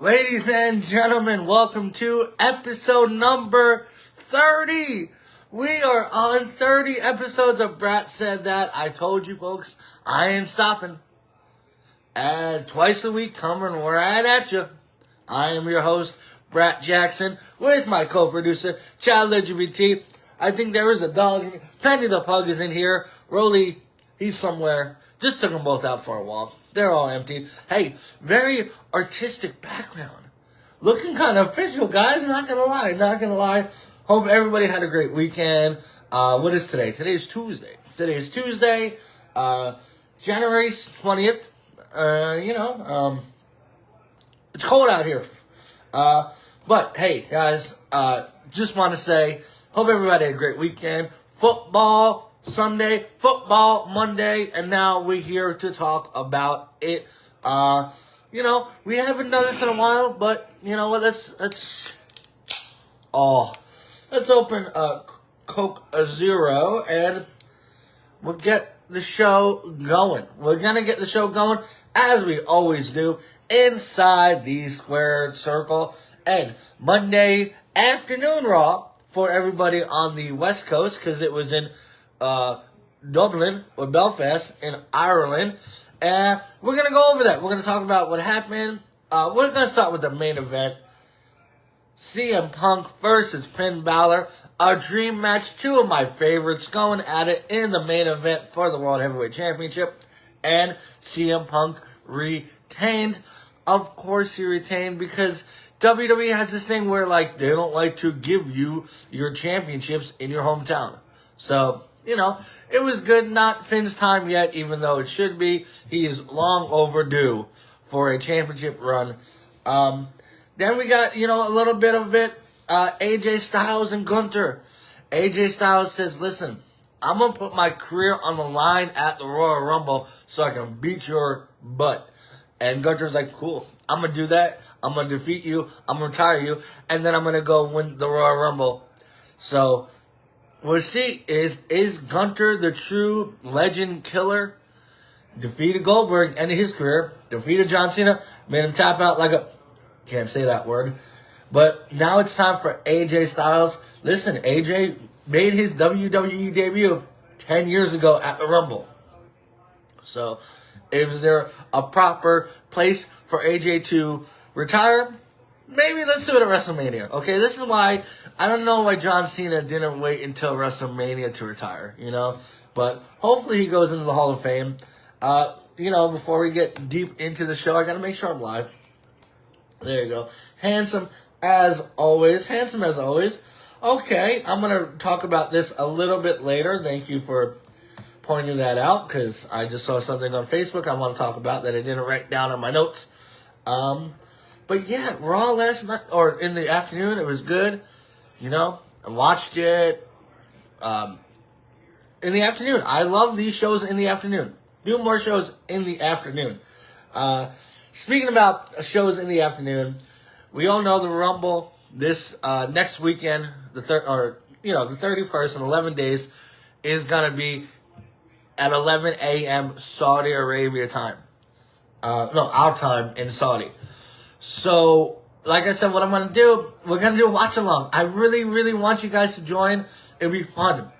Ladies and gentlemen, welcome to episode number 30. We are on 30 episodes of Brat Said That. I told you folks, I ain't stopping. And twice a week coming right at you. I am your host, Brat Jackson, with my co-producer, Child LGBT. I think there is a dog. Penny the Pug is in here. Rolly, he's somewhere. Just took them both out for a walk. They're all empty. Hey, very artistic background. Looking kind of official, guys. Not gonna lie. Hope everybody had a great weekend. What is today? Today's Tuesday. January 20th. It's cold out here. But hey, guys, just want to say, hope everybody had a great weekend. Football Sunday, football Monday, and now we're here to talk about it. We haven't done this in a while, but you know what? Let's open a Coke Zero and we'll get the show going. We're gonna get the show going as we always do inside the squared circle. And Monday afternoon Raw for everybody on the West Coast, because it was in Dublin or Belfast in Ireland, and we're gonna go over that. We're gonna talk about what happened. We're gonna start with the main event: CM Punk versus Finn Balor, a dream match. Two of my favorites going at it in the main event for the World Heavyweight Championship, and CM Punk retained. Of course, he retained because WWE has this thing where they don't like to give you your championships in your hometown. So, it was good. Not Finn's time yet, even though it should be. He is long overdue for a championship run. Then we got, a little bit of AJ Styles and GUNTHER. AJ Styles says, listen, I'm going to put my career on the line at the Royal Rumble so I can beat your butt. And GUNTHER's like, cool, I'm going to do that. I'm going to defeat you. I'm going to retire you. And then I'm going to go win the Royal Rumble. So we'll see, is GUNTHER the true legend killer? Defeated Goldberg, ended his career. Defeated John Cena, made him tap out can't say that word. But now it's time for AJ Styles. Listen, AJ made his WWE debut 10 years ago at the Rumble. So, is there a proper place for AJ to retire? Maybe let's do it at WrestleMania. Okay, this is why I don't know why John Cena didn't wait until WrestleMania to retire, But hopefully he goes into the Hall of Fame. Before we get deep into the show, I gotta make sure I'm live. There you go. Handsome as always. Okay, I'm gonna talk about this a little bit later. Thank you for pointing that out, because I just saw something on Facebook I want to talk about that I didn't write down on my notes. But yeah, Raw last night, or in the afternoon, it was good. I watched it in the afternoon. I love these shows in the afternoon. Do more shows in the afternoon. Speaking about shows in the afternoon, we all know the Rumble this next weekend, the 31st in 11 days, is gonna be at 11 a.m. Saudi Arabia time. Our time in Saudi. So, like I said, what I'm going to do, we're going to do a watch-along. I really, really want you guys to join. It'll be fun.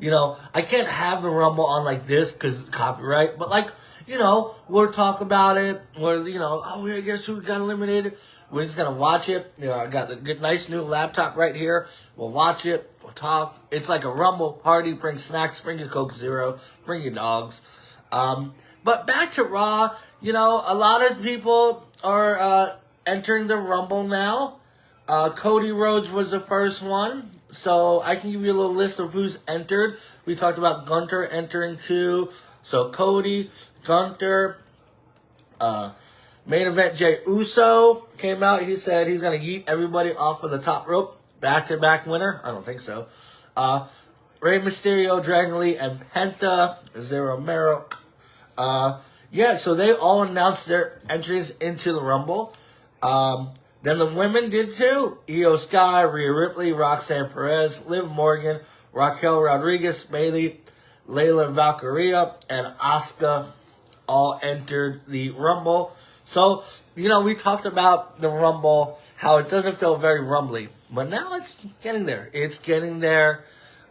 I can't have the Rumble on like this because copyright. But, we'll talk about it. I guess who got eliminated. We're just going to watch it. I got the good, nice new laptop right here. We'll watch it. We'll talk. It's like a Rumble party. Bring snacks. Bring your Coke Zero. Bring your dogs. But back to Raw. A lot of people are entering the Rumble now. Cody Rhodes was the first one. So I can give you a little list of who's entered. We talked about GUNTHER entering too. So Cody, GUNTHER, main event Jey Uso came out. He said he's going to yeet everybody off of the top rope. Back-to-back winner? I don't think so. Rey Mysterio, Dragon Lee, and Penta, Zero Romero. So they all announced their entries into the Rumble. Then the women did too. Io Sky, Rhea Ripley, Roxanne Perez, Liv Morgan, Raquel Rodriguez, Bayley, Layla Valkyria, and Asuka all entered the Rumble. So, we talked about the Rumble, how it doesn't feel very rumbly. But now it's getting there. It's getting there.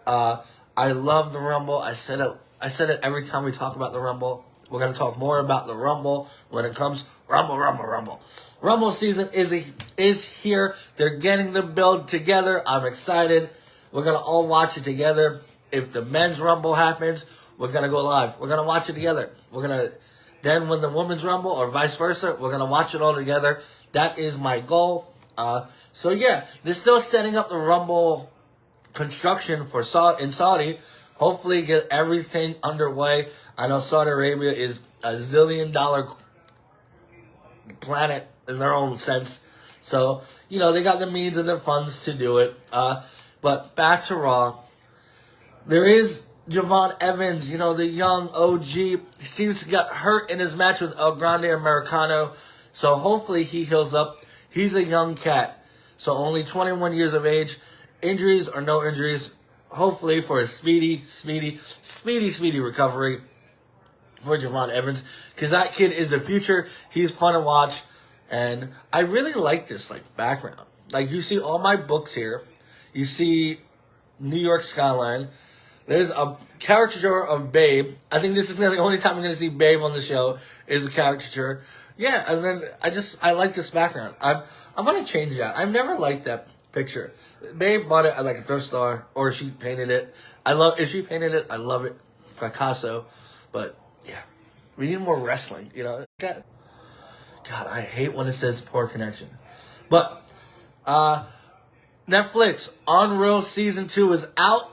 I love the Rumble. I said it every time we talk about the Rumble. We're going to talk more about the Rumble when it comes Rumble. Rumble season is here. They're getting the build together. I'm excited. We're going to all watch it together. If the men's Rumble happens, we're going to go live. We're going to watch it together. Then when the women's Rumble or vice versa, we're going to watch it all together. That is my goal. So yeah, they're still setting up the Rumble construction in Saudi. Hopefully get everything underway. I know Saudi Arabia is a zillion-dollar planet in their own sense. So, they got the means and the funds to do it. But back to Raw. There is Javon Evans, the young OG. He seems to get hurt in his match with El Grande Americano. So hopefully he heals up. He's a young cat. So only 21 years of age. Injuries or no injuries. Hopefully for a speedy recovery for Javon Evans. Because that kid is the future. He's fun to watch. And I really like this background. You see all my books here. You see New York skyline. There's a caricature of Babe. I think this is the only time I'm going to see Babe on the show is a caricature. Yeah, and then I like this background. I'm going to change that. I've never liked that picture. Babe bought it at a thrift store, or she painted it. If she painted it, I love it. Picasso. But, yeah. We need more wrestling, God, I hate when it says poor connection. But, Netflix, Unreal Season 2 is out.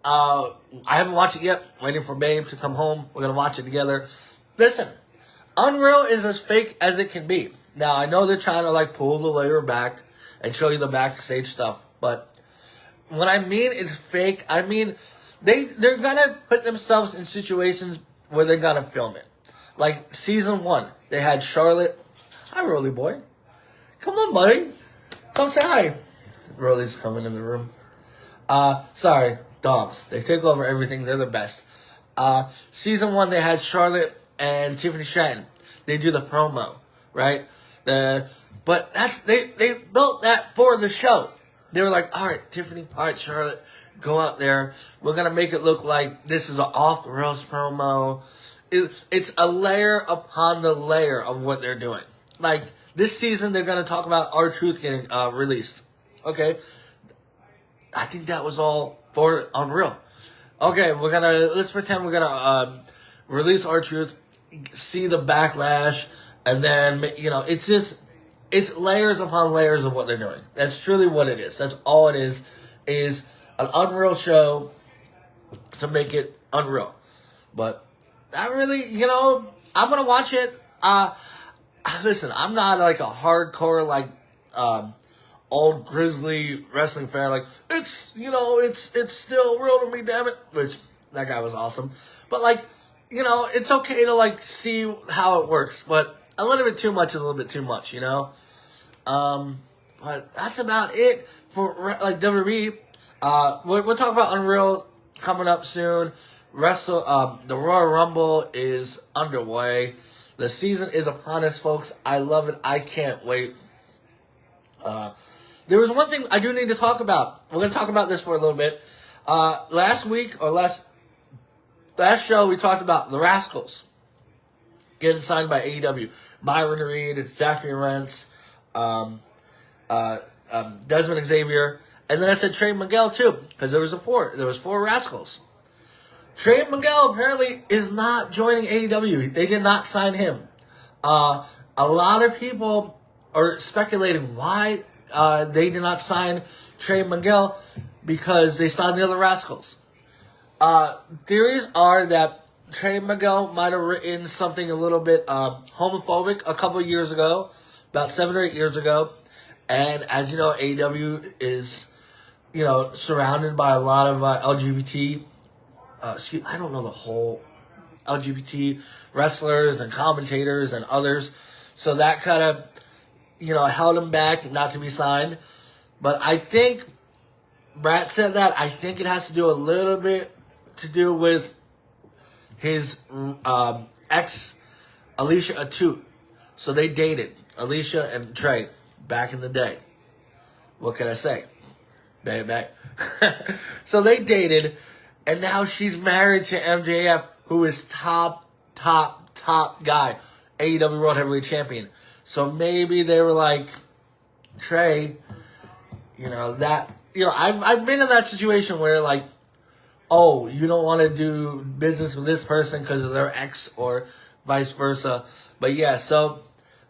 I haven't watched it yet. Waiting for Babe to come home. We're going to watch it together. Listen, Unreal is as fake as it can be. Now, I know they're trying to pull the layer back and show you the backstage stuff. But when I mean it's fake, I mean they're going to put themselves in situations where they're going to film it. Like season 1, they had Charlotte. Hi, Rolly boy. Come on, buddy. Come say hi. Rolly's coming in the room. Sorry, dogs. They take over everything. They're the best. Season 1, they had Charlotte and Tiffany Stratton. They do the promo, right? But they built that for the show. They were like, all right, Tiffany, all right, Charlotte, go out there. We're going to make it look like this is an off-the-rails promo. It's a layer upon the layer of what they're doing. This season, they're going to talk about R-Truth getting released. Okay? I think that was all for Unreal. Okay, let's pretend we're going to release R-Truth, see the backlash, and then, it's layers upon layers of what they're doing. That's truly what it is. That's all it is an Unreal show to make it unreal. But I really, I'm going to watch it. Listen, I'm not a hardcore, old grizzly wrestling fan. It's still real to me, damn it. Which, that guy was awesome. But, it's okay to, see how it works. But a little bit too much is a little bit too much, But that's about it for WWE. We'll talk about Unreal coming up soon. The Royal Rumble is underway. The season is upon us, folks. I love it. I can't wait. There was one thing I do need to talk about. We're going to talk about this for a little bit. Last show, we talked about the Rascalz getting signed by AEW. Byron Reed, Zachary Wentz, Desmond Xavier, and then I said Trey Miquel too, because there was four Rascalz. Trey Miquel apparently is not joining AEW. They did not sign him. A lot of people are speculating why they did not sign Trey Miquel, because they signed the other Rascalz. Theories are that Trey Miquel might have written something a little bit homophobic a couple of years ago, about 7 or 8 years ago. And as you know, AEW is, surrounded by a lot of LGBT, I don't know the whole LGBT wrestlers and commentators and others. So that kind of, held him back not to be signed. But I think Brat said that. I think it has to do a little bit to do with his ex, Alicia Atut. So they dated, Alicia and Trey, back in the day. What can I say? Bang. So they dated, and now she's married to MJF, who is top guy, AEW World Heavyweight Champion. So maybe they were like, Trey, I've been in that situation where like, oh, you don't want to do business with this person because of their ex or vice versa. But yeah, so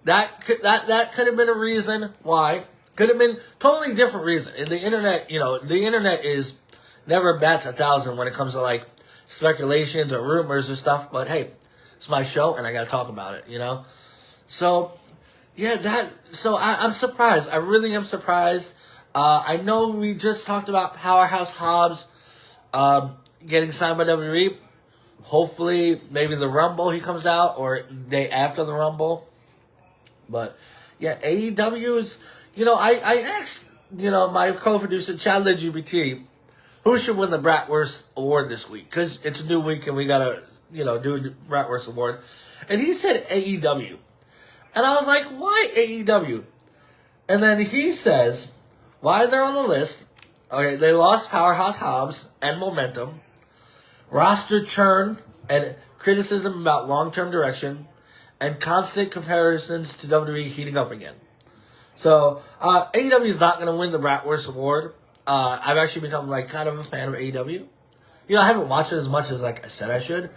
that could have been a reason why. Could have been totally different reason. And the internet, the internet is never bats 1,000 when it comes to like speculations or rumors or stuff. But hey, it's my show and I got to talk about it, So yeah, I'm surprised. I really am surprised. I know we just talked about Powerhouse Hobbs getting signed by WWE. Hopefully, maybe the Rumble he comes out or day after the Rumble. But yeah, AEW is, I asked, my co-producer, Chad LGBT, who should win the BratWurst award this week? Because it's a new week and we got to, do a BratWurst award. And he said AEW. And I was like, why AEW? And then he says, why they're on the list. Okay, they lost Powerhouse Hobbs and momentum, roster churn and criticism about long-term direction, and constant comparisons to WWE heating up again. So, AEW is not going to win the BratWurst award. I've actually become like kind of a fan of AEW. I haven't watched it as much as like I said I should,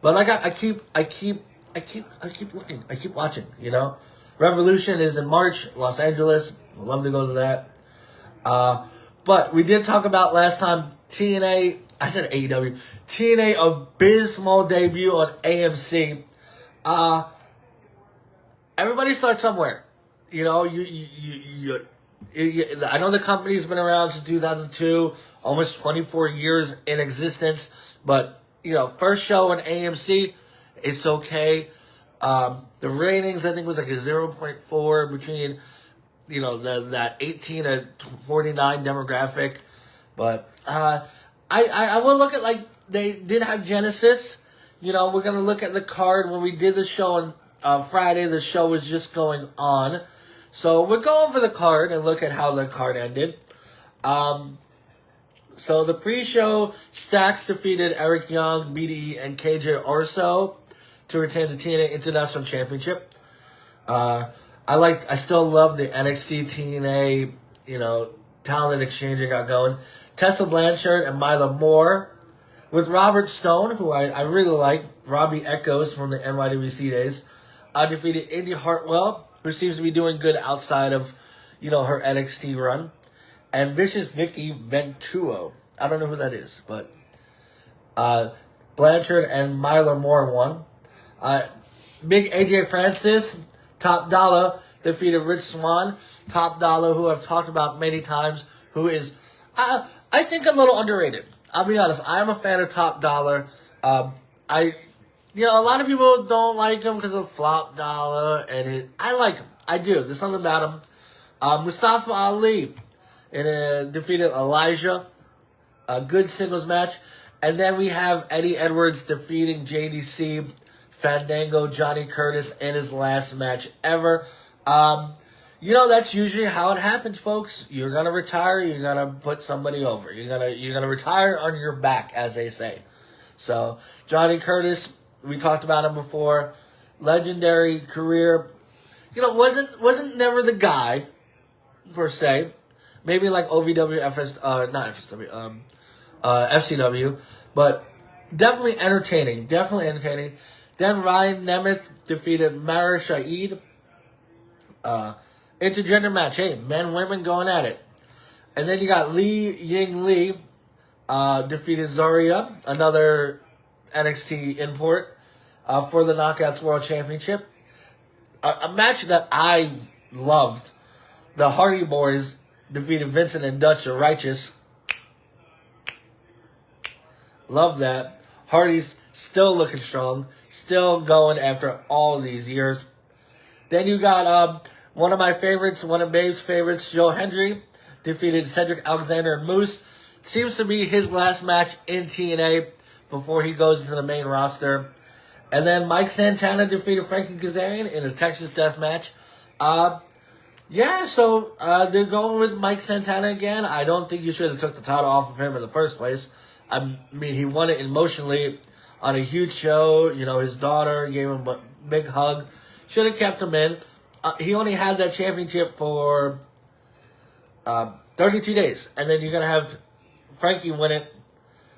but like I keep looking. I keep watching. Revolution is in March, Los Angeles. Would love to go to that. But we did talk about last time TNA. I said AEW. TNA abysmal debut on AMC. Everybody starts somewhere. I know the company's been around since 2002, almost 24 years in existence. But, first show on AMC, it's okay. The ratings, I think, was like a 0.4 between, that 18 to 49 demographic. But I will look at, like, they did have Genesis. We're going to look at the card. When we did the show on Friday, the show was just going on. So we'll go over the card and look at how the card ended. So the pre-show, Stax defeated Eric Young, BDE, and KJ Orso to retain the TNA International Championship. I still love the NXT TNA, talent exchange that got going. Tessa Blanchard and Mila Moore with Robert Stone, who I really like. Robbie Echoes from the NYWC days. Defeated Indy Hartwell, who seems to be doing good outside of, her NXT run. And Vicious Vicky Ventuo. I don't know who that is, but Blanchard and Mila Moore won. Big AJ Francis, Top Dollar, defeated Rich Swann. Top Dollar, who I've talked about many times, who is, I think, a little underrated. I'll be honest, I'm a fan of Top Dollar. A lot of people don't like him because of Flop Dollar, and I like him. I do. There's something about him. Mustafa Ali defeated Elijah. A good singles match. And then we have Eddie Edwards defeating JDC, Fandango, Johnny Curtis in his last match ever. That's usually how it happens, folks. You're gonna retire. You're gonna put somebody over. You're gonna retire on your back, as they say. So Johnny Curtis, we talked about him before. Legendary career. Wasn't never the guy per se. Maybe like OVW, not FSW, FCW, but definitely entertaining. Then Ryan Nemeth defeated Mara Shahid. Intergender match. Hey, men, women going at it. And then you got Li Ying Lee defeated Zarya, another NXT import, for the Knockouts World Championship. A match that I loved. The Hardy Boys defeated Vincent and Dutch the Righteous. Love that. Hardy's still looking strong. Still going after all these years. Then you got one of my favorites, one of Babe's favorites, Joe Hendry, defeated Cedric Alexander and Moose. Seems to be his last match in TNA before he goes into the main roster. And then Mike Santana defeated Frankie Kazarian in a Texas death match. Yeah, so they're going with Mike Santana again. I don't think you should have took the title off of him in the first place. I mean, he won it emotionally on a huge show. You know, his daughter gave him a big hug. Should have kept him in. He only had that championship for 32 days. And then you're going to have Frankie win it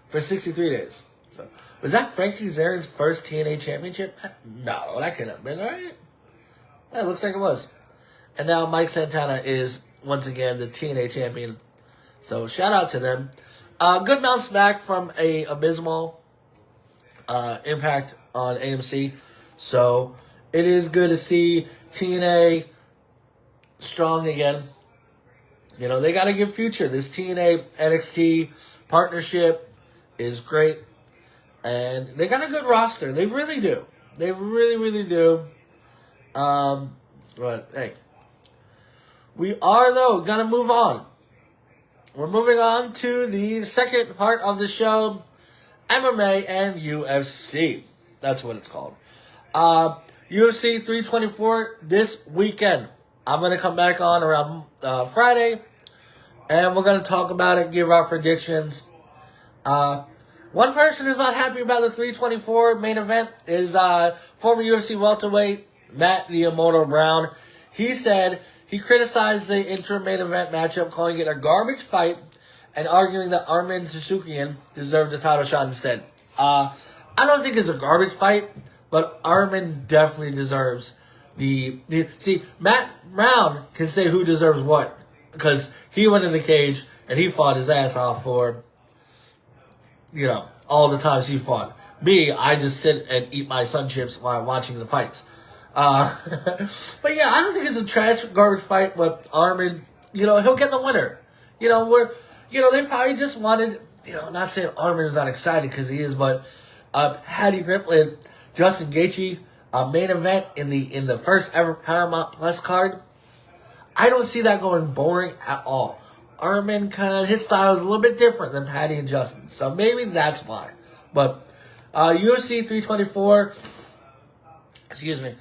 for 63 days. So, was that Frankie Kazarian's first TNA championship? No, that couldn't have been, right? Yeah, it looks like it was. And now Mike Santana is, once again, the TNA champion. So, shout out to them. Good bounce back from a abysmal impact on AMC. So, it is good to see TNA strong again. You know, they got a good future. This TNA NXT partnership is great. And they got a good roster. They really do. They really, really do. But, hey. We are, though, going to move on. We're moving on to the second part of the show. MMA and UFC. That's what it's called. UFC 324 this weekend. I'm going to come back on around Friday. And we're going to talk about it, give our predictions. One person who's not happy about the 324 main event is former UFC welterweight Matt the Immortal Brown. He said he criticized the interim main event matchup, calling it a garbage fight and arguing that Arman Tsoukian deserved the title shot instead. I don't think it's a garbage fight, but Arman definitely deserves the see, Matt Brown can say who deserves what because he went in the cage and he fought his ass off for, you know, all the times he fought. Me, I just sit and eat my sun chips while watching the fights. But yeah, I don't think it's a trash garbage fight, but Arman, you know, he'll get the winner. You know, they probably just wanted, you know, not saying Arman is not excited because he is, but Paddy Pimblett, Justin Gaethje, main event in the first ever Paramount Plus card. I don't see that going boring at all. Arman his style is a little bit different than Paddy and Justin, so maybe that's why. But UFC 324, excuse me.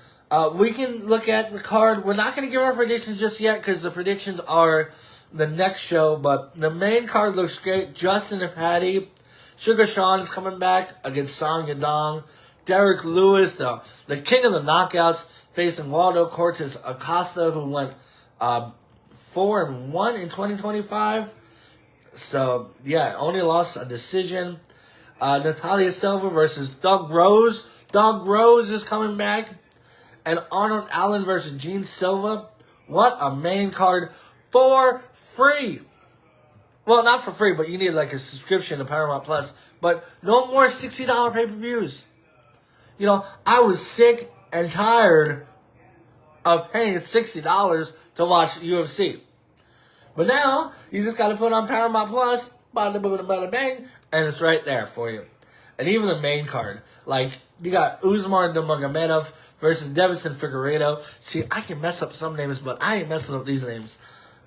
We can look at the card. We're not going to give our predictions just yet because the predictions are the next show. But the main card looks great. Justin and Paddy. Sugar Sean is coming back against Song Yadong. Derek Lewis, the king of the knockouts, facing Waldo Cortez Acosta, who went 4-1 in 2025. So, yeah, only lost a decision. Natalia Silva versus Doug Rose. Doug Rose is coming back. And Arnold Allen versus Gene Silva. What a main card for free. Well, not for free, but you need like a subscription to Paramount Plus. But no more $60 pay-per-views. You know, I was sick and tired of paying $60 to watch UFC. But now, you just got to put on Paramount Plus, bada bada bada bang, and it's right there for you. And even the main card, like, you got Usman Nurmagomedov versus Davison Figueiredo. See, I can mess up some names, but I ain't messing up these names.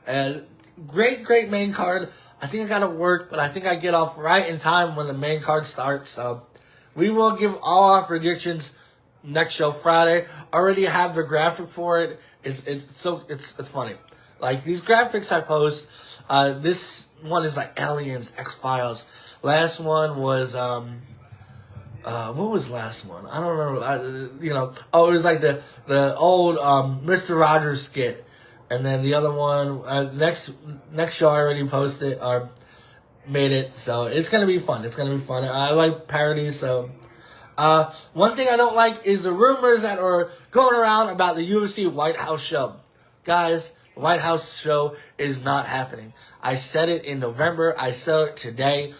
And great main card. I think I got to work, but I think I get off right in time when the main card starts. So we will give all our predictions next show Friday. Already have the graphic for it. It's funny. Like these graphics I post. This one is like Aliens, X-Files. Last one was what was last one? I don't remember. It was like the old Mr. Rogers skit, and then the other one next show I already posted or made it, so it's gonna be fun. It's gonna be fun. I like parodies, so. One thing I don't like is the rumors that are going around about the UFC White House show. Guys, the White House show is not happening. I said it in November. I said it today.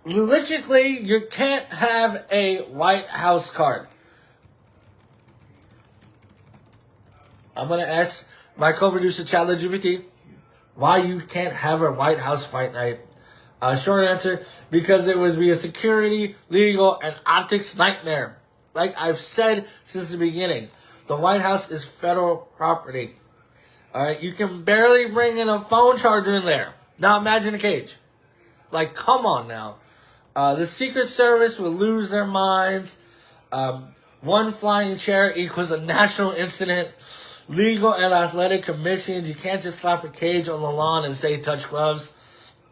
Logically, you can't have a White House card. I'm going to ask my co-producer, ChatGPT, why you can't have a White House fight night. Short answer, because it would be a security, legal, and optics nightmare. Like I've said since the beginning, the White House is federal property. Alright, you can barely bring in a phone charger in there. Now imagine a cage. Like, come on now. The Secret Service will lose their minds. One flying chair equals a national incident. Legal and athletic commissions. You can't just slap a cage on the lawn and say touch gloves.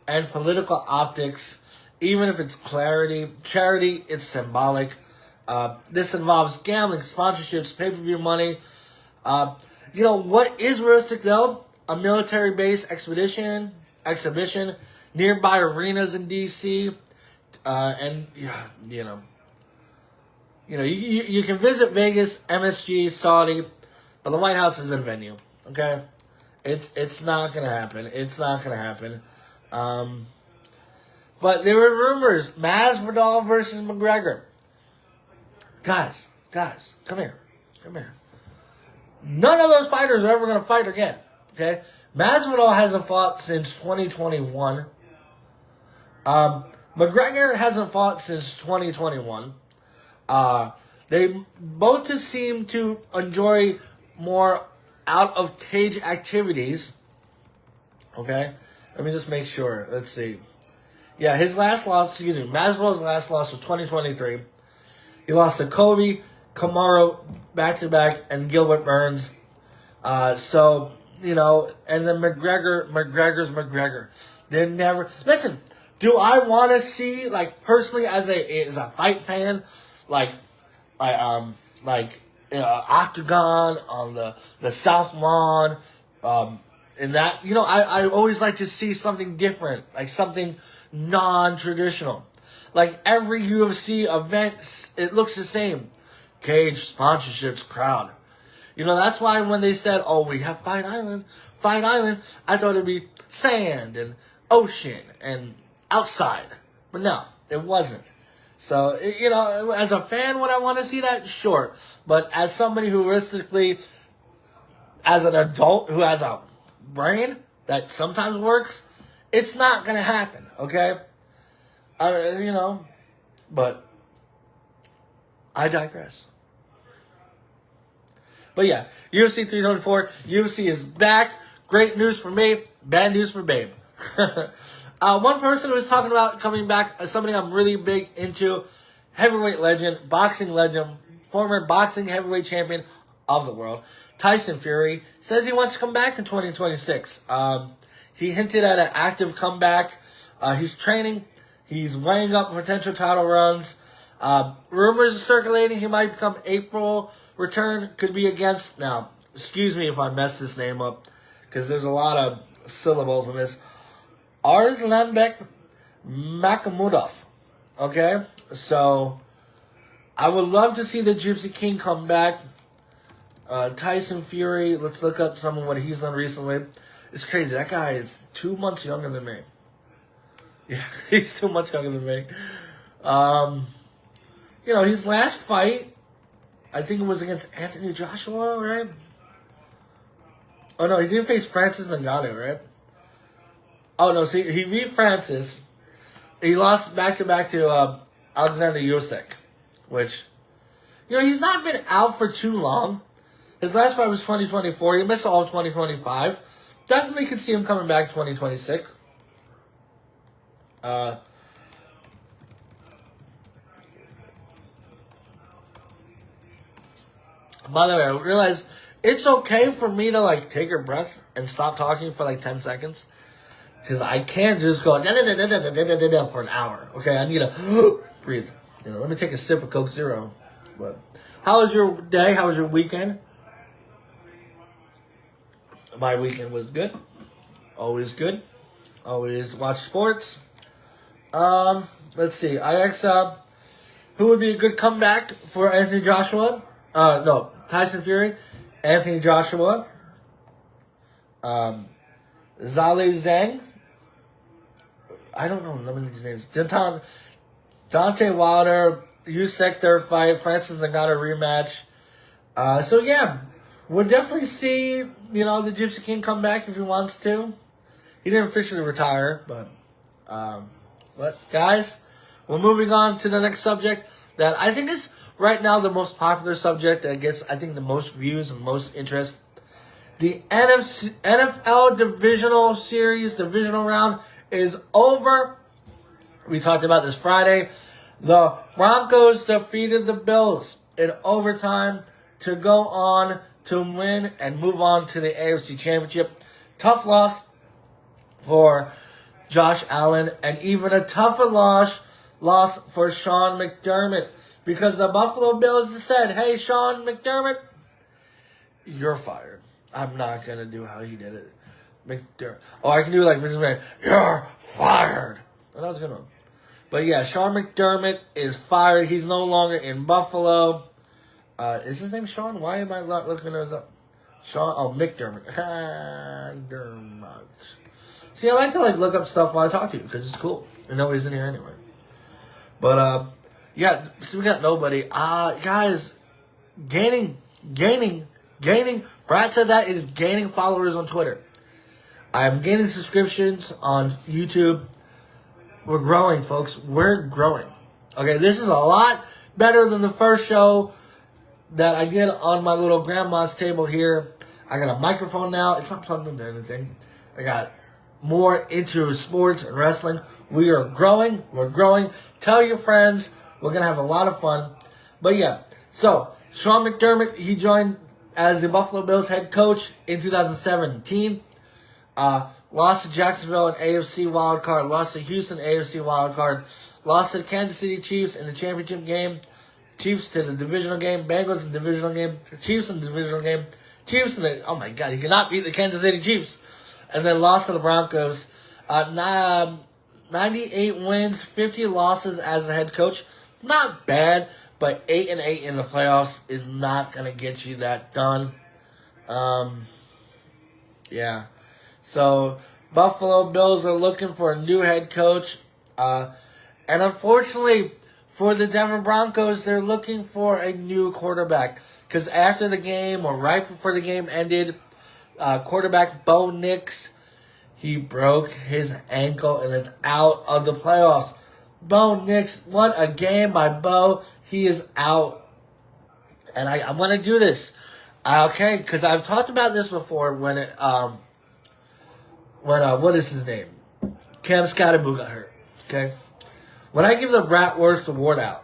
And political optics. Even if it's charity, it's symbolic. This involves gambling, sponsorships, pay-per-view money. What is realistic though? A military base exhibition, nearby arenas in DC, you can visit Vegas, MSG, Saudi, but the White House is a venue. Okay, it's not gonna happen. It's not gonna happen. But there were rumors: Masvidal versus McGregor. Guys, come here. None of those fighters are ever gonna fight again. Okay, Masvidal hasn't fought since 2021. McGregor hasn't fought since 2021. They both just seem to enjoy more out of cage activities. Okay, let me just make sure. Let's see. Yeah, Masvidal's last loss was 2023. He lost to Kobe, Kamaru, back-to-back, and Gilbert Burns. And then McGregor's McGregor. They never... Listen, do I want to see, personally, as a fight fan, Octagon on the South Lawn, in that, I always like to see something different, something non-traditional. Every UFC event, it looks the same. Cage, sponsorships, crowd. That's why when they said, oh, we have Fight Island, I thought it'd be sand and ocean and outside. But no, it wasn't. So, as a fan, would I want to see that? Sure. But as somebody who realistically, as an adult who has a brain that sometimes works, it's not going to happen, okay? But I digress. But yeah, UFC 324, UFC is back. Great news for me, bad news for Babe. One person who was talking about coming back, somebody I'm really big into, heavyweight legend, boxing legend, former boxing heavyweight champion of the world, Tyson Fury, says he wants to come back in 2026. He hinted at an active comeback. He's training. He's weighing up potential title runs. Rumors are circulating he might become April return. Could be against... Now, excuse me if I mess this name up, because there's a lot of syllables in this. Arslanbek Makhmudov. Okay? So, I would love to see the Gypsy King come back. Tyson Fury, let's look up some of what he's done recently. It's crazy. That guy is 2 months younger than me. Yeah, he's 2 months younger than me. His last fight, I think it was against Anthony Joshua, right? Oh, no, he didn't face Francis Ngannou, right? Oh, no, see, he beat Francis. He lost back-to-back to Alexander Usyk, which, he's not been out for too long. His last fight was 2024. He missed all of 2025. Definitely could see him coming back 2026. By the way, I realize it's okay for me to take a breath and stop talking for 10 seconds. Because I can't just go for an hour. Okay, I need to breathe. Let me take a sip of Coke Zero. But how was your day? How was your weekend? My weekend was good. Always good. Always watch sports. Let's see. I asked who would be a good comeback for Anthony Joshua? Tyson Fury, Anthony Joshua, Zhale Zhang. I don't know none of these names. Deontay Wilder, Usyk third fight, Francis Ngannou rematch. So yeah, we'll definitely see, the Gypsy King come back if he wants to. He didn't officially retire, but guys, we're moving on to the next subject that I think is right now the most popular subject that gets, I think, the most views and most interest. The NFL Divisional Series, Divisional Round is over. We talked about this Friday. The Broncos defeated the Bills in overtime to go on to win and move on to the AFC Championship. Tough loss for Josh Allen, and even a tougher loss for Sean McDermott, because the Buffalo Bills said, hey, Sean McDermott, you're fired. I'm not going to do how he did it. McDermott. Oh, I can do like Vince McMahon. You're fired. Well, that was a good one. But yeah, Sean McDermott is fired. He's no longer in Buffalo. Is his name Sean? Why am I not looking this up? Sean, McDermott. Dermott. See, I like to look up stuff while I talk to you because it's cool. And nobody's in here anyway. But yeah, so we got nobody. Guys, gaining. BratSaidThat is gaining followers on Twitter. I'm gaining subscriptions on YouTube. We're growing, folks. We're growing. Okay, this is a lot better than the first show that I did on my little grandma's table here. I got a microphone now. It's not plugged into anything. I got more into sports and wrestling. We are growing. We're growing. Tell your friends. We're going to have a lot of fun. But yeah, so Sean McDermott, he joined as the Buffalo Bills head coach in 2017. Lost to Jacksonville in AFC wildcard. Lost to Houston AFC wildcard. Lost to the Kansas City Chiefs in the championship game. Chiefs to the divisional game. Bengals in the divisional game. Chiefs in the divisional game. Chiefs in the... Oh my God, he cannot beat the Kansas City Chiefs. And then lost to the Broncos. 98 wins, 50 losses as a head coach. Not bad, but 8-8 in the playoffs is not going to get you that done. Yeah. So, Buffalo Bills are looking for a new head coach. And unfortunately, for the Denver Broncos, they're looking for a new quarterback. Because after the game, or right before the game ended, quarterback Bo Nix, he broke his ankle and is out of the playoffs. Bo Nix, what a game by Bo. He is out. And I want to do this. Okay, because I've talked about this before when what is his name? Cam Scottaboo got hurt. Okay? When I give the BratWurst award out,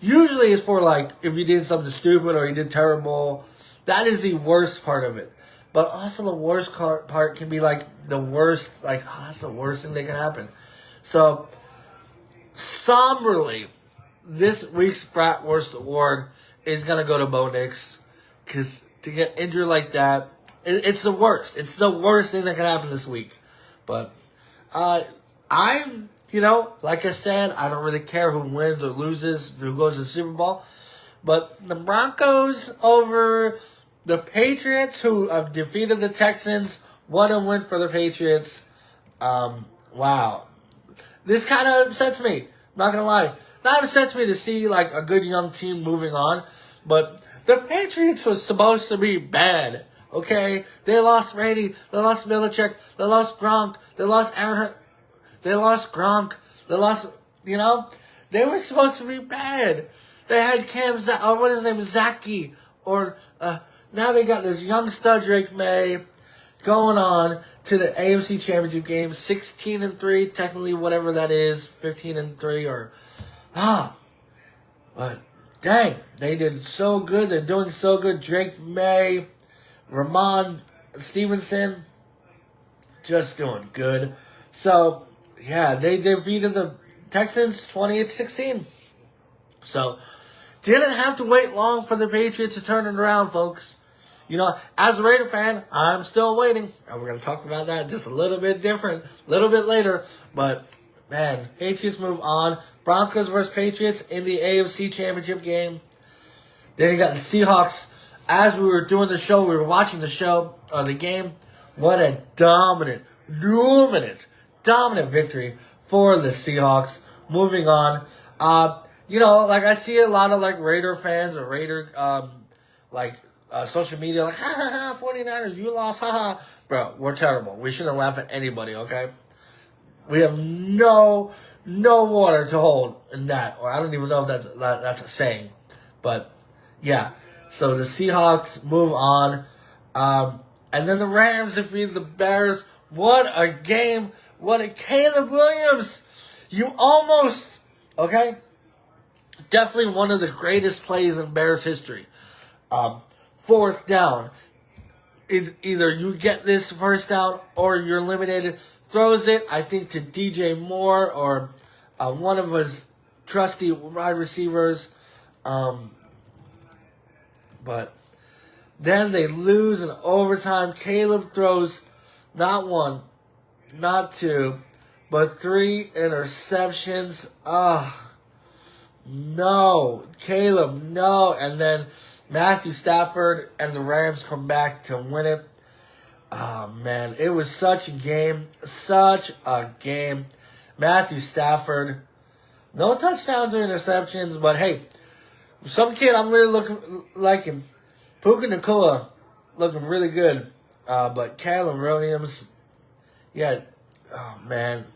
usually it's for if you did something stupid or you did terrible. That is the worst part of it. But also the worst part can be the worst, that's the worst thing that can happen. So, somberly, this week's BratWurst award is going to go to Bo Nix. Because to get injured like that, it's the worst. It's the worst thing that can happen this week. But I'm, like I said, I don't really care who wins or loses, who goes to the Super Bowl. But the Broncos over the Patriots, who have defeated the Texans, what a win for the Patriots. Wow. This kind of upsets me. Not going to lie. Not upsets me to see a good young team moving on. But the Patriots was supposed to be bad. Okay? They lost Brady. They lost Belichick. They lost Gronk. They lost Aaron. They lost Gronk. They lost, they were supposed to be bad. They had what is his name? Zachy. Or, now they got this young stud Drake May going on to the AFC Championship game, 16-3, technically whatever that is, 15-3 or but dang, they did so good. They're doing so good. Drake May, Ramon Stevenson, just doing good. So yeah, they defeated the Texans 28-16. So didn't have to wait long for the Patriots to turn it around, folks. As a Raider fan, I'm still waiting. And we're going to talk about that just a little bit different, a little bit later. But, man, Patriots move on. Broncos versus Patriots in the AFC Championship game. Then you got the Seahawks. As we were doing the show, we were watching the game. What a dominant victory for the Seahawks. Moving on. I see a lot of Raider fans or Raider social media 49ers, you lost, haha. Bro, we're terrible. We shouldn't laugh at anybody, okay? We have no water to hold in that, or I don't even know if that's a saying. But yeah, so the Seahawks move on, and then the Rams defeat the Bears. What a game! What a Caleb Williams! You almost, okay? definitely one of the greatest plays in Bears history. Fourth down. It's either you get this first down or you're eliminated. Throws it, I think, to DJ Moore or one of his trusty wide receivers. But then they lose in overtime. Caleb throws not one, not two, but 3 interceptions. No. Caleb, no. And then Matthew Stafford and the Rams come back to win it. Man, it was such a game. Such a game. Matthew Stafford, no touchdowns or interceptions, but hey, some kid I'm really liking. Puka Nacua looking really good. But Caleb Williams, yeah, oh man.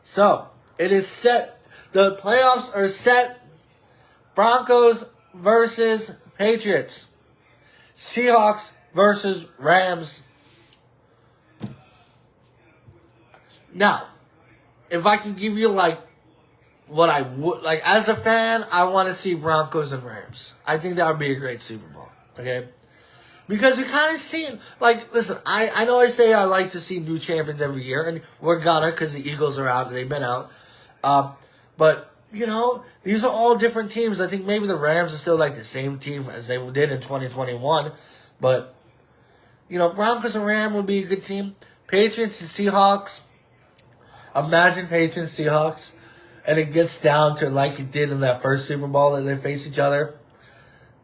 So, it is set. The playoffs are set. Broncos versus Patriots. Seahawks versus Rams. Now, if I can give you like what I would like as a fan, I want to see Broncos and Rams. I think that would be a great Super Bowl. Okay? Because we kind of see, like, listen, I know I say I like to see new champions every year, and we're gonna because the Eagles are out, they've been out. But, you know, these are all different teams. I think maybe the Rams are still like the same team as they did in 2021. But, you know, Broncos and Rams would be a good team. Patriots and Seahawks. Imagine Patriots and Seahawks. And it gets down to like it did in that first Super Bowl that they face each other.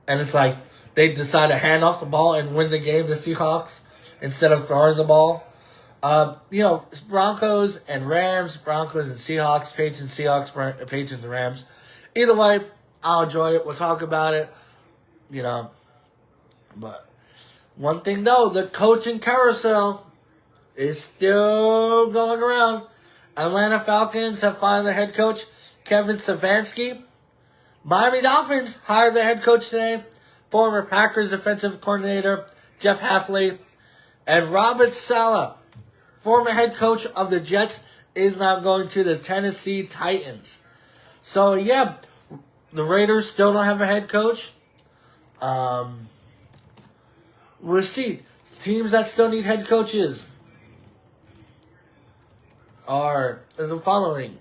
And it's like they decide to hand off the ball and win the game, the Seahawks, instead of throwing the ball. You know, Broncos and Rams, Broncos and Seahawks, Patriots and Seahawks, Patriots and Rams. Either way, I'll enjoy it. We'll talk about it. You know. But one thing though, the coaching carousel is still going around. Atlanta Falcons have fired their head coach, Kevin Stefanski. Miami Dolphins hired their head coach today, former Packers defensive coordinator, Jeff Hafley. And Robert Saleh, former head coach of the Jets, is now going to the Tennessee Titans. So, yeah, the Raiders still don't have a head coach. We'll see. Teams that still need head coaches are as the following.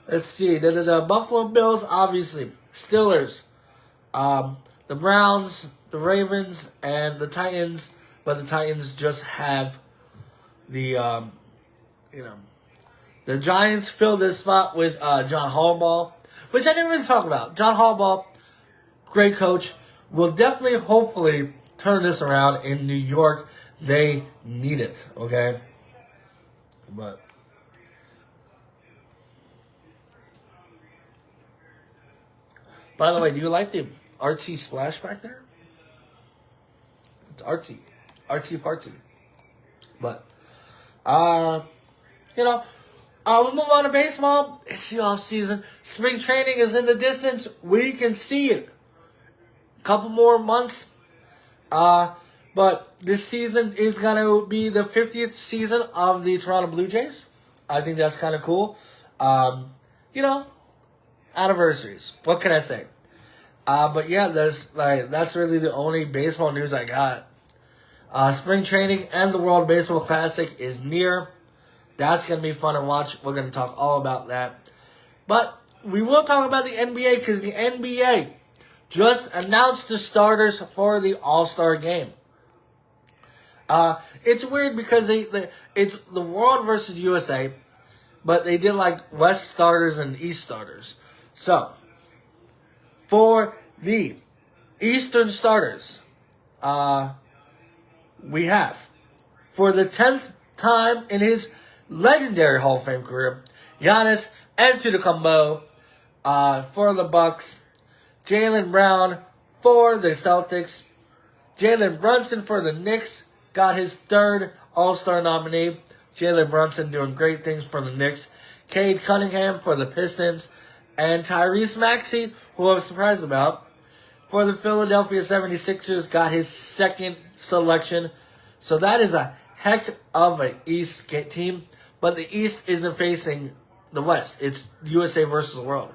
Let's see. The Buffalo Bills, obviously. Steelers. The Browns, the Ravens, and the Titans. But the Titans just have the, the Giants filled this spot with John Harbaugh, which I didn't really talk about. John Harbaugh, great coach, will definitely, hopefully, turn this around in New York. They need it, okay? But by the way, do you like the artsy splash back there? It's artsy. Artsy fartsy. But we'll move on to baseball. It's the off season. Spring training is in the distance. We can see it. Couple more months. But this season is going to be the 50th season of the Toronto Blue Jays. I think that's kind of cool. Anniversaries. What can I say? But yeah, that's really the only baseball news I got. Spring training and the World Baseball Classic is near. That's going to be fun to watch. We're going to talk all about that. But we will talk about the NBA because the NBA just announced the starters for the All-Star Game. It's weird because it's the World versus USA, but they did like West starters and East starters. So, for the Eastern starters, we have, for the 10th time in his legendary Hall of Fame career, Giannis Antetokounmpo for the Bucks, Jaylen Brown for the Celtics, Jalen Brunson for the Knicks, got his third All-Star nominee. Jalen Brunson doing great things for the Knicks. Cade Cunningham for the Pistons. And Tyrese Maxey, who I was surprised about, for the Philadelphia 76ers, got his second selection. So that is a heck of an East team. But the East isn't facing the West. It's USA versus the world.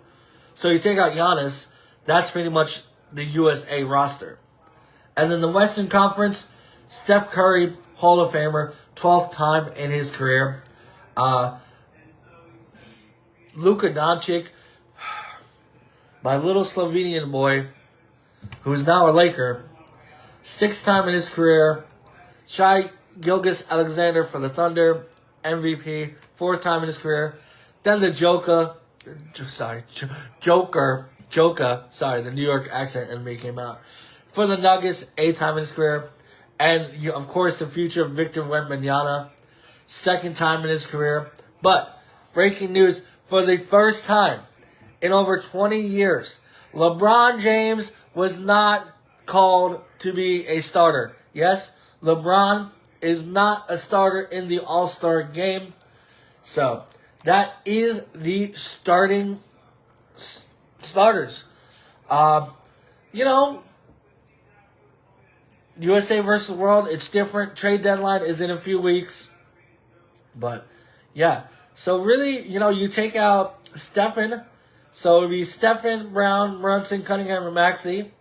So you take out Giannis, that's pretty much the USA roster. And then the Western Conference, Steph Curry, Hall of Famer, 12th time in his career. Luka Doncic, my little Slovenian boy, who is now a Laker, 6th time in his career. Shai Gilgeous-Alexander for the Thunder, MVP, 4th time in his career. Then the Joker, the New York accent in me came out. For the Nuggets, 8th time in his career. And, of course, the future Victor Wembanyama, 2nd time in his career. But, breaking news, for the first time in over 20 years, LeBron James was not called to be a starter. Yes, LeBron is not a starter in the All-Star game. So, that is the starters. USA versus World, it's different. Trade deadline is in a few weeks. But, yeah. So, really, you take out Stephen. So, it would be Stephen, Brown, Brunson, Cunningham, and Maxey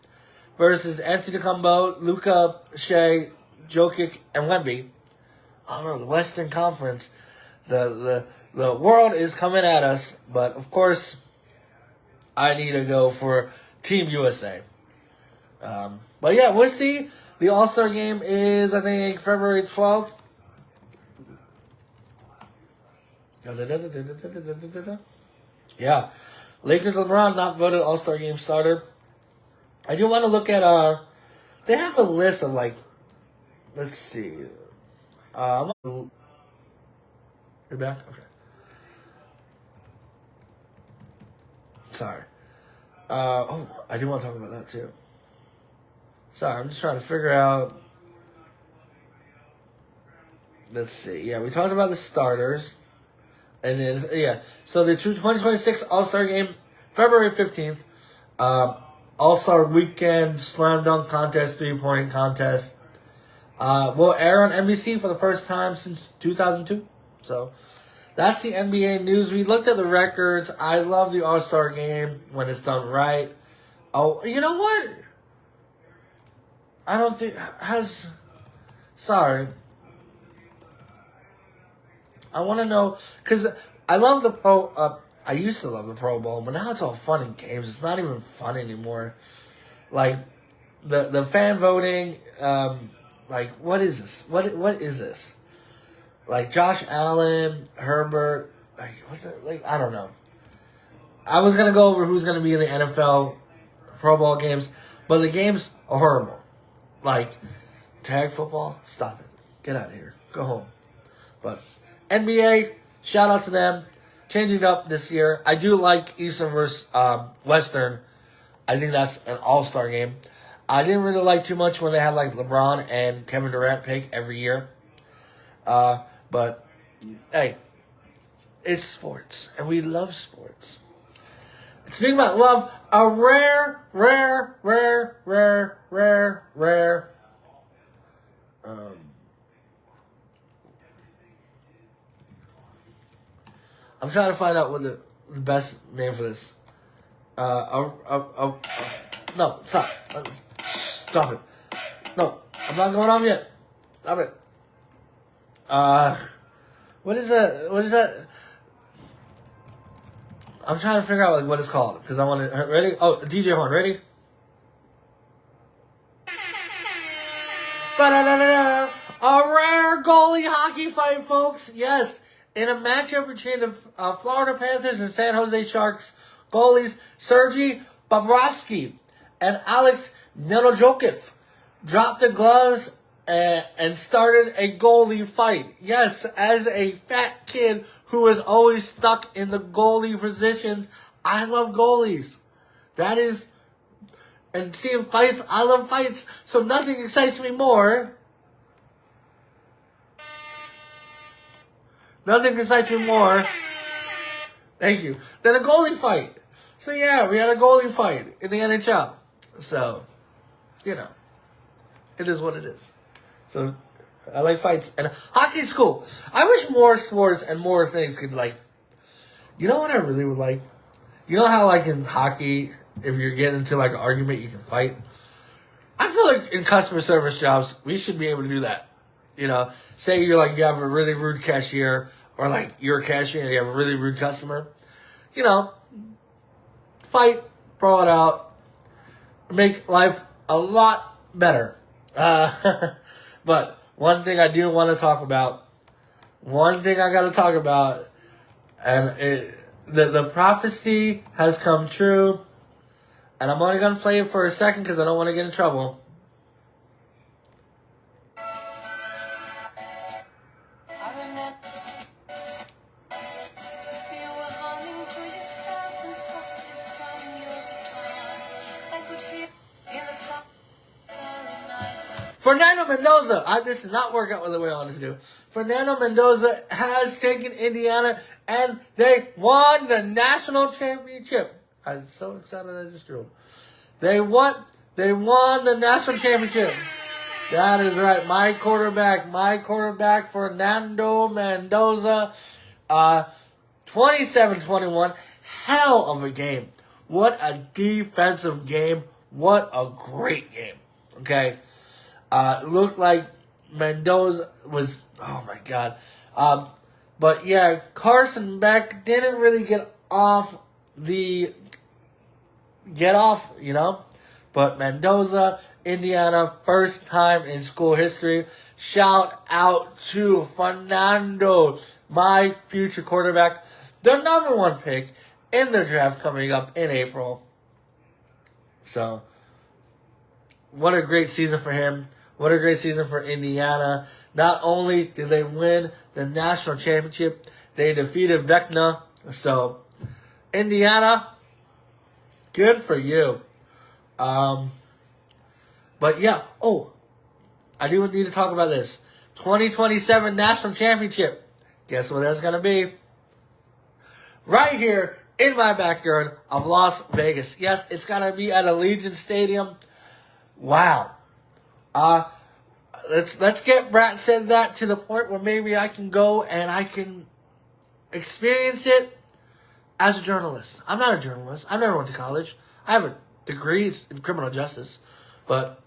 versus Anthony Kumbo, Luka, Shea, Jokic, and Wemby. Oh, no, the Western Conference. The world is coming at us. But, of course, I need to go for Team USA. But, yeah, we'll see. The All-Star game is, I think, February 12th. Yeah. Lakers LeBron not voted All-Star game starter. I do want to look at, they have a list of, let's see. You're back? Okay. Sorry. I do want to talk about that too. Sorry, I'm just trying to figure out. Let's see. Yeah, we talked about the starters. And then, so the 2026 All-Star Game, February 15th. All-Star Weekend, Slam Dunk Contest, 3-point contest. Will air on NBC for the first time since 2002. So, that's the NBA news. We looked at the records. I love the All-Star Game when it's done right. Oh, you know what? I don't think sorry. I want to know, because I love the I used to love the Pro Bowl, but now it's all fun and games. It's not even fun anymore. Like, the fan voting, what is this? What is this? Like, Josh Allen, Herbert, I don't know. I was going to go over who's going to be in the NFL Pro Bowl games, but the games are horrible. Like, tag football, stop it. Get out of here. Go home. But NBA, shout out to them. Changing it up this year. I do like Eastern versus Western. I think that's an all-star game. I didn't really like too much when they had LeBron and Kevin Durant pick every year. But, hey, it's sports. And we love sports. Speaking about love, a rare. I'm trying to find out what the best name for this. No, stop. Stop it. No, I'm not going on yet. Stop it. What is that? I'm trying to figure out what it's called because I want to. Ready? Oh, DJ Horn, ready? A rare goalie hockey fight, folks. Yes, in a matchup between the Florida Panthers and San Jose Sharks, goalies Sergei Bobrovsky and Alex Nedojokic dropped the gloves and started a goalie fight. Yes, as a fat kid who is always stuck in the goalie positions, I love goalies. That is, and seeing fights, I love fights, so nothing excites me more. Nothing excites me more. Thank you. Than a goalie fight. So yeah, we had a goalie fight in the NHL. So, it is what it is. So, I like fights. And hockey's cool. I wish more sports and more things could you know what I really would like? You know how, like, in hockey, if you're getting into, like, an argument, you can fight? I feel like in customer service jobs, we should be able to do that. You know, say you have a really rude cashier, or, like, you're a cashier and you have a really rude customer. You know, fight, brawl it out, make life a lot better. But one thing I do want to talk about, and the prophecy has come true, and I'm only going to play it for a second because I don't want to get in trouble. Fernando Mendoza, this did not work out the way I wanted to do. Fernando Mendoza has taken Indiana, and they won the national championship. I'm so excited I just drew. They won the national championship. That is right. My quarterback, Fernando Mendoza, 27-21. Hell of a game. What a defensive game. What a great game. Okay. It looked like Mendoza was, oh my God. But yeah, Carson Beck didn't really get off, you know. But Mendoza, Indiana, first time in school history. Shout out to Fernando, my future quarterback, the number 1 pick in the draft coming up in April. So, what a great season for him. What a great season for Indiana. Not only did they win the national championship, they defeated Vecna. So, Indiana, good for you. But yeah, I do need to talk about this. 2027 national championship. Guess what that's going to be? Right here in my backyard of Las Vegas. Yes, it's going to be at Allegiant Stadium. Wow. Let's get BratSaidThat to the point where maybe I can go and I can experience it as a journalist. I'm not a journalist. I never went to college. I have a degree in criminal justice. But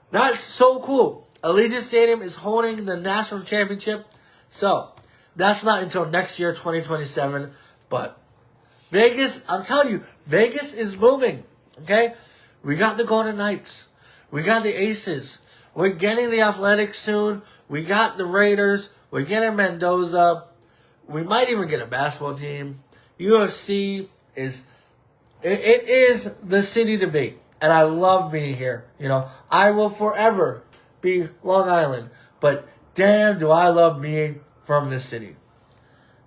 that's so cool. Allegiant Stadium is holding the national championship. So, that's not until next year, 2027. But Vegas, I'm telling you, Vegas is booming. Okay? We got the Golden Knights. We got the Aces. We're getting the Athletics soon. We got the Raiders. We're getting Mendoza. We might even get a basketball team. UFC is the city to be. And I love being here. You know, I will forever be Long Island. But damn, do I love being from this city.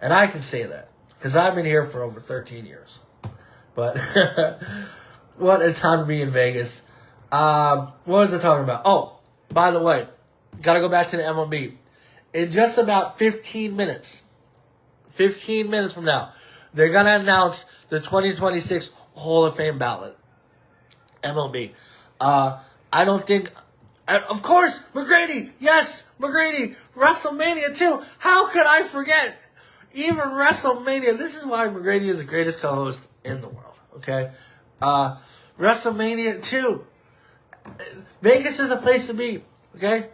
And I can say that. Because I've been here for over 13 years. But what a time to be in Vegas. What was I talking about? Oh, by the way, got to go back to the MLB. In just about 15 minutes from now, they're going to announce the 2026 Hall of Fame ballot. MLB. I don't think... Of course, McGrady. Yes, McGrady. WrestleMania 2. How could I forget? Even WrestleMania. This is why McGrady is the greatest co-host in the world. Okay? WrestleMania 2. Vegas is a place to be. Okay?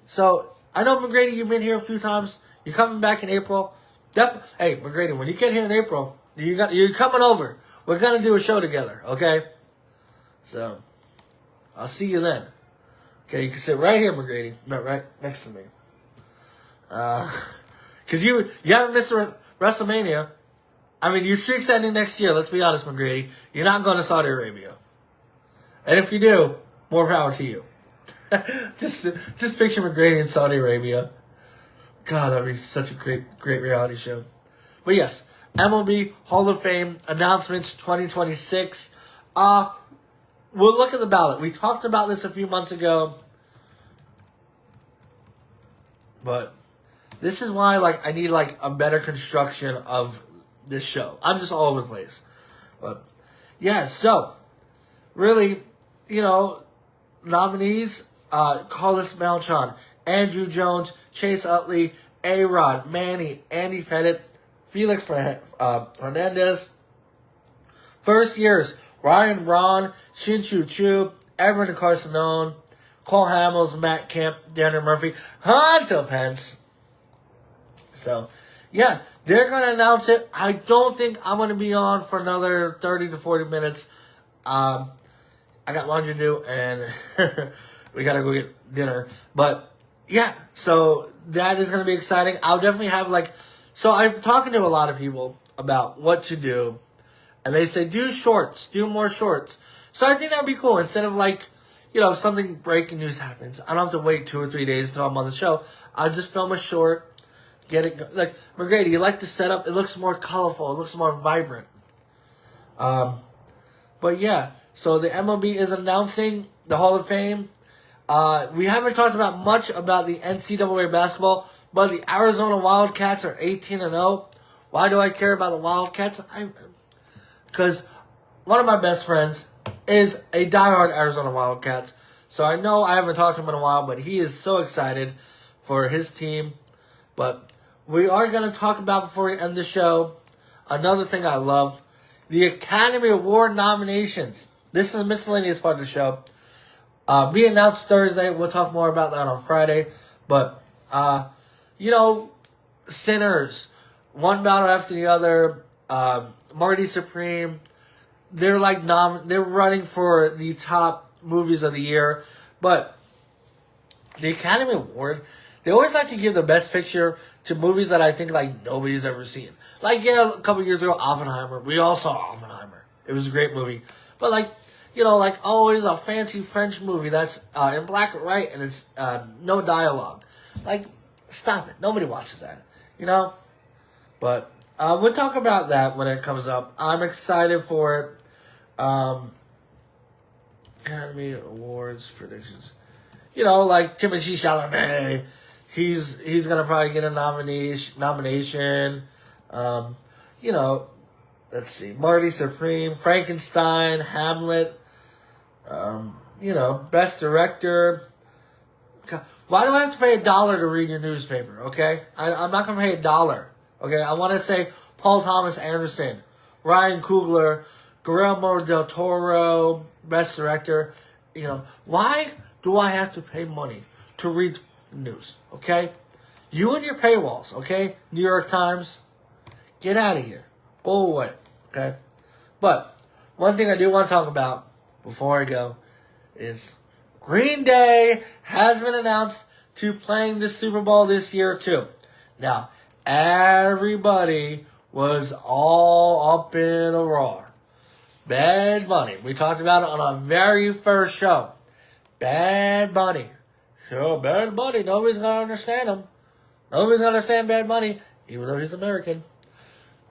So, I know, McGrady, you've been here a few times. You're coming back in April. Hey, McGrady, when you get here in April, you're coming over. We're going to do a show together. Okay? So, I'll see you then. Okay, you can sit right here, McGrady. No, right next to me. Because you haven't missed WrestleMania. I mean, your streak's ending next year. Let's be honest, McGrady. You're not going to Saudi Arabia. And if you do, more power to you. just picture McGrady in Saudi Arabia. God, that'd be such a great reality show. But yes, MLB Hall of Fame announcements 2026. We'll look at the ballot. We talked about this a few months ago. But this is why I need a better construction of this show. I'm just all over the place. But yeah, so really, nominees, Carlos Beltran, Andrew Jones, Chase Utley, A-Rod, Manny, Andy Pettit, Felix Hernandez, First years, Ryan Braun, Shin Chu Chu, Edwin Carcinone, Cole Hamels, Matt Kemp, Daniel Murphy, Hunter Pence. So, yeah, they're going to announce it. I don't think I'm going to be on for another 30 to 40 minutes. I got laundry to do, and we got to go get dinner. But, yeah, so that is going to be exciting. I'll definitely have, so I've talking to a lot of people about what to do. And they say, do shorts, do more shorts. So I think that would be cool. Instead of if something breaking news happens, I don't have to wait 2 or 3 days until I'm on the show. I'll just film a short, get it, McGrady, you like the setup? It looks more colorful. It looks more vibrant. But yeah, so the MLB is announcing the Hall of Fame. We haven't talked about much about the NCAA basketball, but the Arizona Wildcats are 18-0. Why do I care about the Wildcats? Because one of my best friends is a diehard Arizona Wildcats. So I know I haven't talked to him in a while, but he is so excited for his team. But we are going to talk about, before we end the show, another thing I love, the Academy Award nominations. This is a miscellaneous part of the show. Be announced Thursday. We'll talk more about that on Friday. But, Sinners, one battle after the other, Marty Supreme, they're they're running for the top movies of the year. But the Academy Award, they always like to give the best picture to movies that I think nobody's ever seen. A couple years ago, Oppenheimer. We all saw Oppenheimer. It was a great movie. But it's a fancy French movie that's in black and white and it's no dialogue. Stop it. Nobody watches that. But we'll talk about that when it comes up. I'm excited for it. Academy Awards predictions. Timothée Chalamet. He's gonna probably get a nomination. Let's see. Marty Supreme, Frankenstein, Hamlet. Best director. Why do I have to pay $1 to read your newspaper? Okay, I'm not gonna pay $1. Okay, I want to say Paul Thomas Anderson, Ryan Coogler, Guillermo del Toro, best director. Why do I have to pay money to read news? Okay, you and your paywalls. Okay, New York Times, get out of here. Go away. Okay, but one thing I do want to talk about before I go is Green Day has been announced to playing the Super Bowl this year too. Now, everybody was all up in a roar. Bad Bunny. We talked about it on our very first show. Bad Bunny. So, Bad Bunny, nobody's going to understand him. Nobody's going to understand Bad Bunny, even though he's American.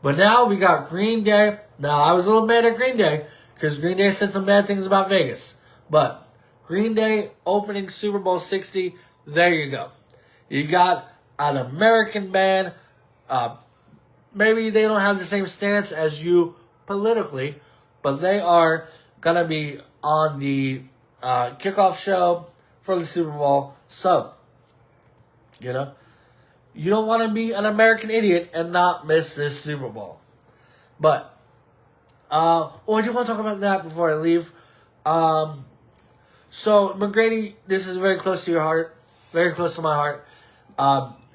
But now we got Green Day. Now, I was a little mad at Green Day because Green Day said some bad things about Vegas. But Green Day opening Super Bowl 60, there you go. You got an American band. Maybe they don't have the same stance as you politically, but they are going to be on the kickoff show for the Super Bowl. So, you don't want to be an American idiot and not miss this Super Bowl. But, I do want to talk about that before I leave. So, McGrady, this is very close to your heart. Very close to my heart.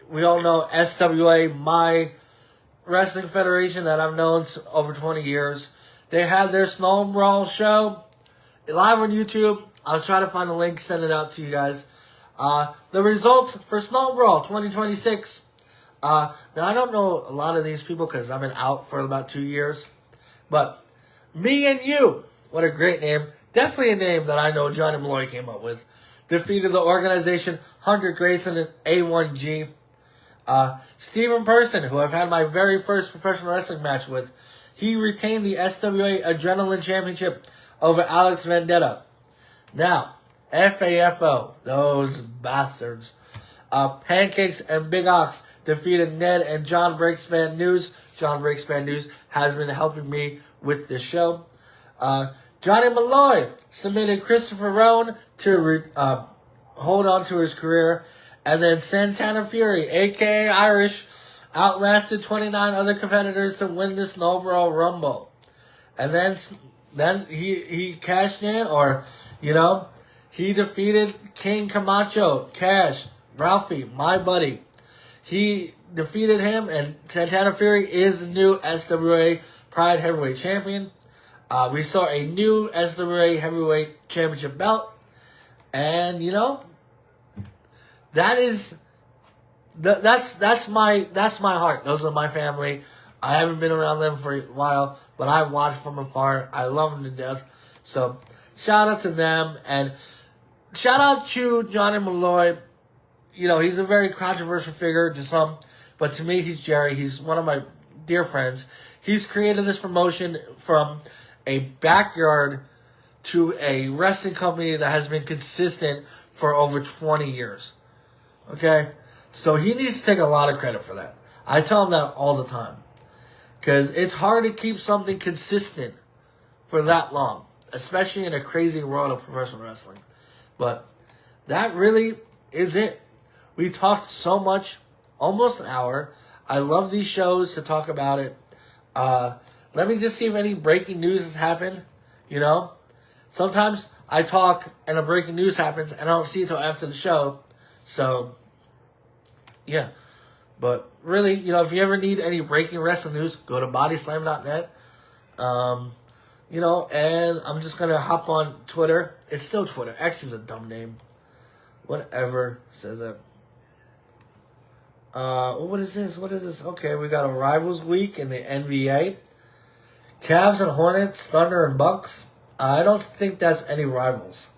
We all know SWA, my wrestling federation that I've known over 20 years. They had their Snow and Brawl show live on YouTube. I'll try to find a link, send it out to you guys. The results for Snow and Brawl 2026. Now, I don't know a lot of these people because I've been out for about 2 years. But Me and You, what a great name. Definitely a name that I know Johnny Malloy came up with. Defeated the organization Hunter Grayson and A1G. Steven Person, who I've had my very first professional wrestling match with, he retained the SWA Adrenaline Championship over Alex Vendetta. Now, FAFO, those bastards. Pancakes and Big Ox defeated Ned and John Breakspan News. John Breakspan News has been helping me with this show. Johnny Malloy submitted Christopher Rowan to hold on to his career. And then Santana Fury, a.k.a. Irish, outlasted 29 other competitors to win the Snowball Rumble. And then he cashed in, or, you know, he defeated King Camacho, Cash, Ralphie, my buddy. He defeated him, and Santana Fury is the new SWA Pride Heavyweight Champion. We saw a new SWA Heavyweight Championship belt. And, you know, that's my heart. Those are my family. I haven't been around them for a while, but I watched from afar. I love them to death. So, shout out to them, and shout out to Johnny Malloy. You know, he's a very controversial figure to some, but to me, he's Jerry. He's one of my dear friends. He's created this promotion from a backyard to a wrestling company that has been consistent for over 20 years. Okay? So he needs to take a lot of credit for that. I tell him that all the time. Because it's hard to keep something consistent for that long, especially in a crazy world of professional wrestling. But that really is it. We talked so much, almost an hour. I love these shows to talk about it. Let me just see if any breaking news has happened. You know, sometimes I talk and a breaking news happens and I don't see it until after the show. So, yeah. But really, you know, if you ever need any breaking wrestling news, go to bodyslam.net. You know, and I'm just going to hop on Twitter. It's still Twitter. X is a dumb name. Whatever says that. What is this? What is this? Okay, we got a Rivals Week in the NBA. Cavs and Hornets, Thunder and Bucks. I don't think that's any rivals.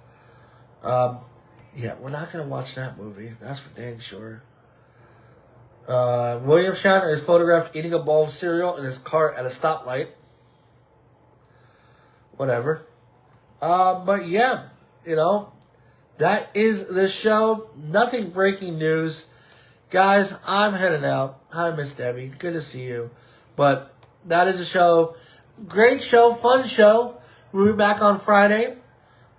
Yeah, we're not going to watch that movie. That's for dang sure. William Shatner is photographed eating a bowl of cereal in his car at a stoplight. Whatever. But yeah, you know, that is the show. Nothing breaking news. Guys, I'm heading out. Hi, Miss Debbie. Good to see you. But that is the show. Great show. Fun show. We'll be back on Friday.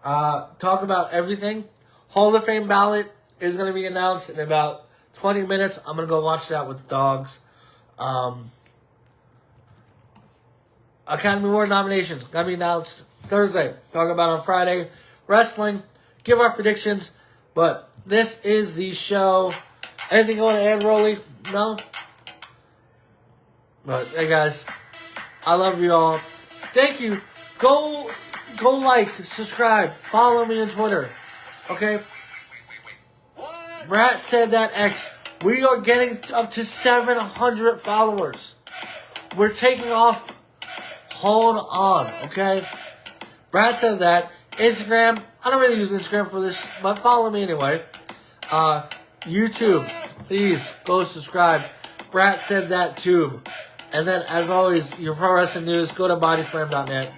Talk about everything. Hall of Fame ballot is going to be announced in about 20 minutes. I'm going to go watch that with the dogs. Academy Award nominations going to be announced Thursday. Talk about on Friday. Wrestling. Give our predictions. But this is the show. Anything you want to add, Rolly? No? But, hey, guys. I love you all. Thank you. Go like, subscribe, follow me on Twitter. Okay? BratSaidThat X. We are getting up to 700 followers. We're taking off. Hold on, okay? BratSaidThat. Instagram. I don't really use Instagram for this, but follow me anyway. YouTube. Please go subscribe. BratSaidThat Tube. And then, as always, your pro wrestling news, go to bodyslam.net.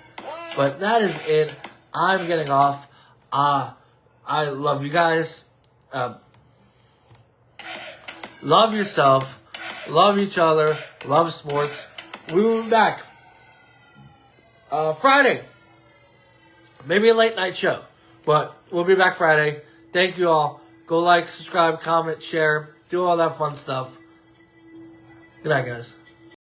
But that is it. I'm getting off. I love you guys. Love yourself. Love each other. Love sports. We will be back Friday. Maybe a late night show. But we'll be back Friday. Thank you all. Go like, subscribe, comment, share. Do all that fun stuff. Good night, guys.